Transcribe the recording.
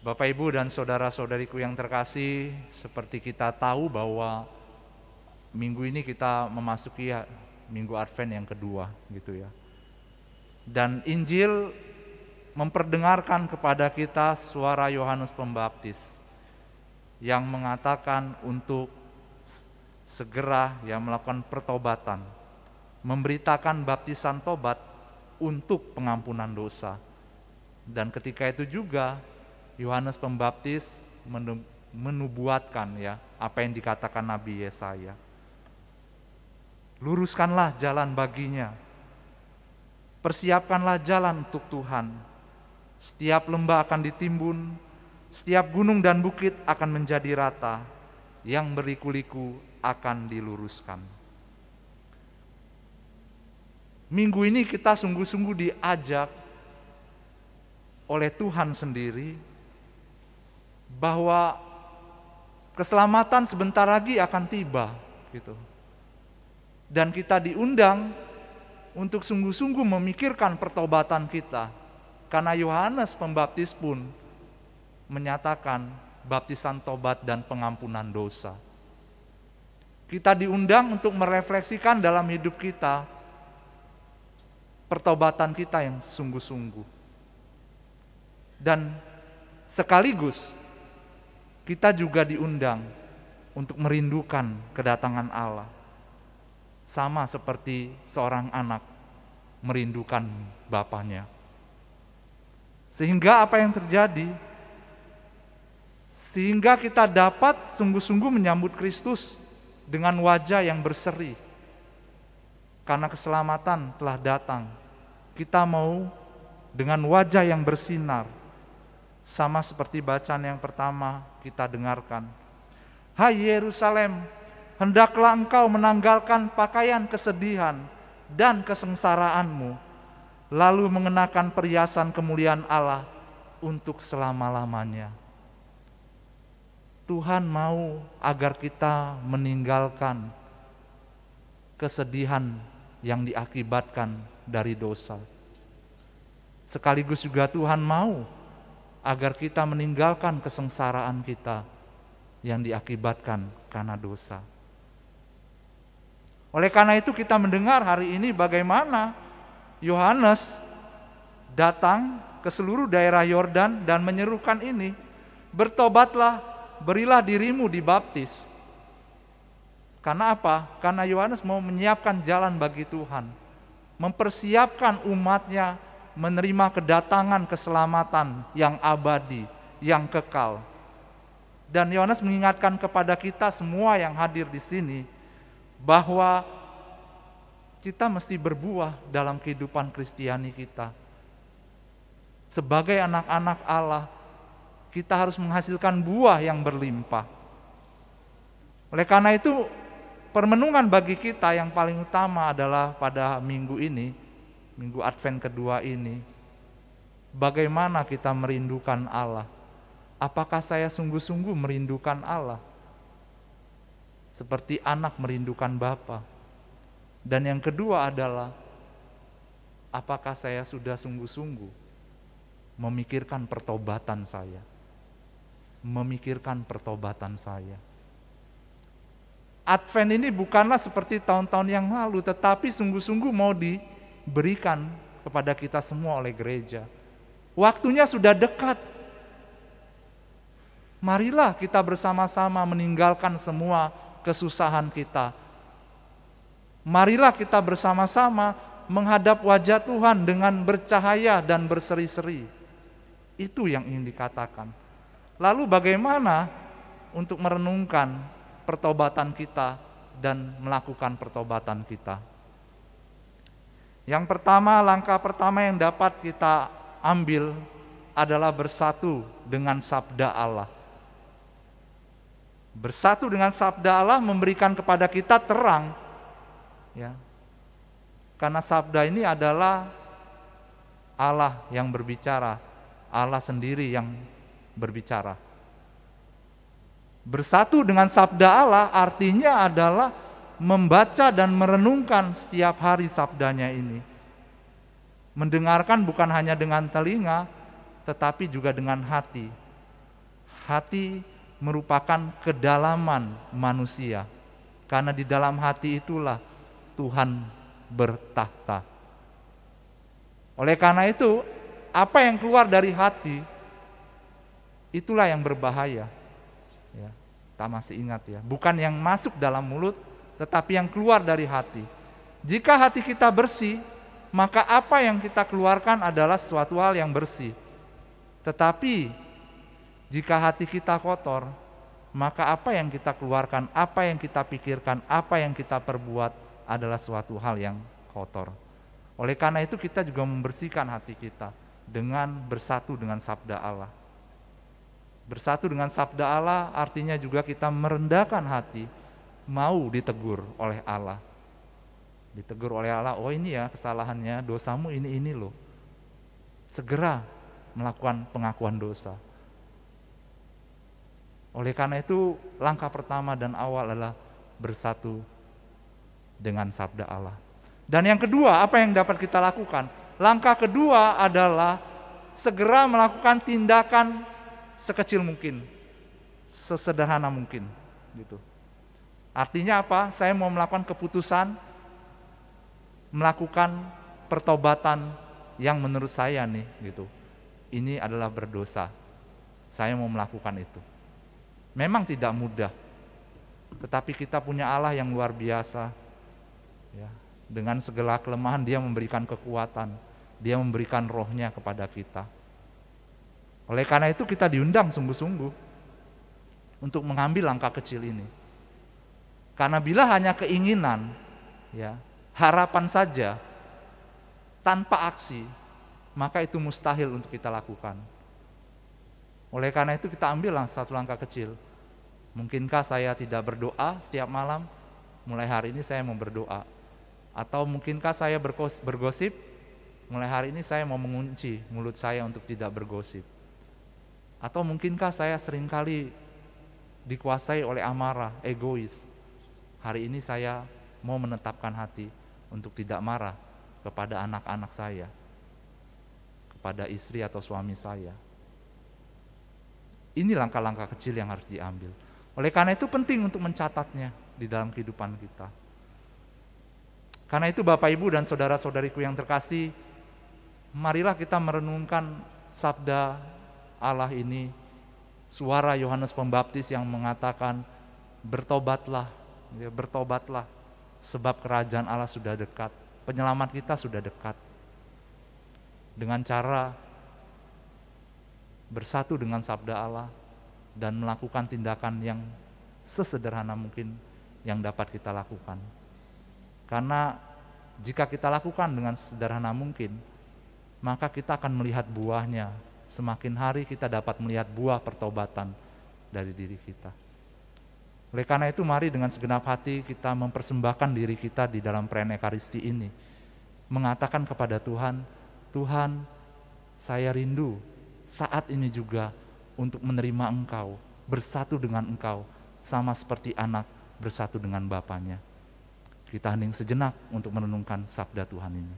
Bapak, Ibu, dan saudara-saudariku yang terkasih, seperti kita tahu bahwa minggu ini kita memasuki Minggu Advent yang kedua gitu ya. Dan Injil memperdengarkan kepada kita suara Yohanes Pembaptis yang mengatakan untuk segera melakukan pertobatan, memberitakan baptisan tobat untuk pengampunan dosa. Dan ketika itu juga Yohanes Pembaptis menubuatkan apa yang dikatakan Nabi Yesaya. Luruskanlah jalan baginya, persiapkanlah jalan untuk Tuhan. Setiap lembah akan ditimbun, setiap gunung dan bukit akan menjadi rata, yang berliku-liku akan diluruskan. Minggu ini kita sungguh-sungguh diajak oleh Tuhan sendiri bahwa keselamatan sebentar lagi akan tiba gitu. Dan kita diundang untuk sungguh-sungguh memikirkan pertobatan kita. Karena Yohanes Pembaptis pun menyatakan baptisan tobat dan pengampunan dosa. Kita diundang untuk merefleksikan dalam hidup kita pertobatan kita yang sungguh-sungguh. Dan sekaligus kita juga diundang untuk merindukan kedatangan Allah. Sama seperti seorang anak merindukan bapaknya. Sehingga apa yang terjadi? Sehingga kita dapat sungguh-sungguh menyambut Kristus dengan wajah yang berseri. Karena keselamatan telah datang. Kita mau dengan wajah yang bersinar. Sama seperti bacaan yang pertama kita dengarkan. Hai Yerusalem, hendaklah engkau menanggalkan pakaian kesedihan dan kesengsaraanmu, lalu mengenakan perhiasan kemuliaan Allah untuk selama-lamanya. Tuhan mau agar kita meninggalkan kesedihan yang diakibatkan dari dosa. Sekaligus juga Tuhan mau agar kita meninggalkan kesengsaraan kita yang diakibatkan karena dosa. Oleh karena itu kita mendengar hari ini bagaimana Yohanes datang ke seluruh daerah Yordan dan menyerukan ini, bertobatlah, berilah dirimu dibaptis. Karena apa? Karena Yohanes mau menyiapkan jalan bagi Tuhan, mempersiapkan umatnya menerima kedatangan keselamatan yang abadi, yang kekal. Dan Yohanes mengingatkan kepada kita semua yang hadir di sini bahwa kita mesti berbuah dalam kehidupan Kristiani kita. Sebagai anak-anak Allah, kita harus menghasilkan buah yang berlimpah. Oleh karena itu, permenungan bagi kita yang paling utama adalah pada minggu ini, Minggu Advent kedua ini, bagaimana kita merindukan Allah? Apakah saya sungguh-sungguh merindukan Allah? Seperti anak merindukan Bapa. Dan yang kedua adalah, apakah saya sudah sungguh-sungguh memikirkan pertobatan saya? Memikirkan pertobatan saya. Advent ini bukanlah seperti tahun-tahun yang lalu, tetapi sungguh-sungguh mau diberikan kepada kita semua oleh gereja. Waktunya sudah dekat. Marilah kita bersama-sama meninggalkan semua kesusahan kita. Marilah kita bersama-sama menghadap wajah Tuhan dengan bercahaya dan berseri-seri. Itu yang ingin dikatakan. Lalu bagaimana untuk merenungkan pertobatan kita dan melakukan pertobatan kita? Yang pertama, langkah pertama yang dapat kita ambil adalah bersatu dengan sabda Allah. Bersatu dengan sabda Allah memberikan kepada kita terang. Karena sabda ini adalah Allah yang berbicara, Allah sendiri yang berbicara. Bersatu dengan sabda Allah artinya adalah membaca dan merenungkan setiap hari sabdanya ini. Mendengarkan bukan hanya dengan telinga, tetapi juga dengan hati. Hati merupakan kedalaman manusia, karena di dalam hati itulah Tuhan bertahta. Oleh karena itu, apa yang keluar dari hati, itulah yang berbahaya. Ya, kita masih ingat ya, bukan yang masuk dalam mulut, tetapi yang keluar dari hati. Jika hati kita bersih, maka apa yang kita keluarkan adalah suatu hal yang bersih. Tetapi jika hati kita kotor, maka apa yang kita keluarkan, apa yang kita pikirkan, apa yang kita perbuat adalah suatu hal yang kotor. Oleh karena itu kita juga membersihkan hati kita dengan bersatu dengan sabda Allah. Bersatu dengan sabda Allah artinya juga kita merendahkan hati, mau ditegur oleh Allah. Ditegur oleh Allah, oh ini ya kesalahannya, dosamu ini loh. Segera melakukan pengakuan dosa. Oleh karena itu langkah pertama dan awal adalah bersatu dengan sabda Allah. Dan yang kedua, apa yang dapat kita lakukan? Langkah kedua adalah segera melakukan tindakan sekecil mungkin, sesederhana mungkin, gitu. Artinya apa? Saya mau melakukan keputusan, melakukan pertobatan yang menurut saya nih, gitu. Ini adalah berdosa. Saya mau melakukan itu. Memang tidak mudah, tetapi kita punya Allah yang luar biasa. Ya, dengan segala kelemahan Dia memberikan kekuatan, Dia memberikan rohnya kepada kita. Oleh karena itu kita diundang sungguh-sungguh untuk mengambil langkah kecil ini. Karena bila hanya keinginan, ya, harapan saja, tanpa aksi, maka itu mustahil untuk kita lakukan. Oleh karena itu kita ambil satu langkah kecil. Mungkinkah saya tidak berdoa setiap malam? Mulai hari ini saya mau berdoa. Atau mungkinkah saya bergosip? Mulai hari ini saya mau mengunci mulut saya untuk tidak bergosip. Atau mungkinkah saya seringkali dikuasai oleh amarah, egois? Hari ini saya mau menetapkan hati untuk tidak marah kepada anak-anak saya, kepada istri atau suami saya. Ini langkah-langkah kecil yang harus diambil. Oleh karena itu penting untuk mencatatnya di dalam kehidupan kita. Karena itu Bapak Ibu dan saudara-saudariku yang terkasih, marilah kita merenungkan sabda Allah ini, suara Yohanes Pembaptis yang mengatakan, bertobatlah, ya, bertobatlah, sebab kerajaan Allah sudah dekat, penyelamat kita sudah dekat. Dengan cara bersatu dengan sabda Allah dan melakukan tindakan yang sesederhana mungkin yang dapat kita lakukan. Karena jika kita lakukan dengan sesederhana mungkin, maka kita akan melihat buahnya. Semakin hari kita dapat melihat buah pertobatan dari diri kita. Oleh karena itu mari dengan segenap hati kita mempersembahkan diri kita di dalam perayaan Ekaristi ini. Mengatakan kepada Tuhan, Tuhan, saya rindu saat ini juga untuk menerima Engkau, bersatu dengan Engkau, sama seperti anak bersatu dengan bapaknya. Kita hening sejenak untuk merenungkan sabda Tuhan ini.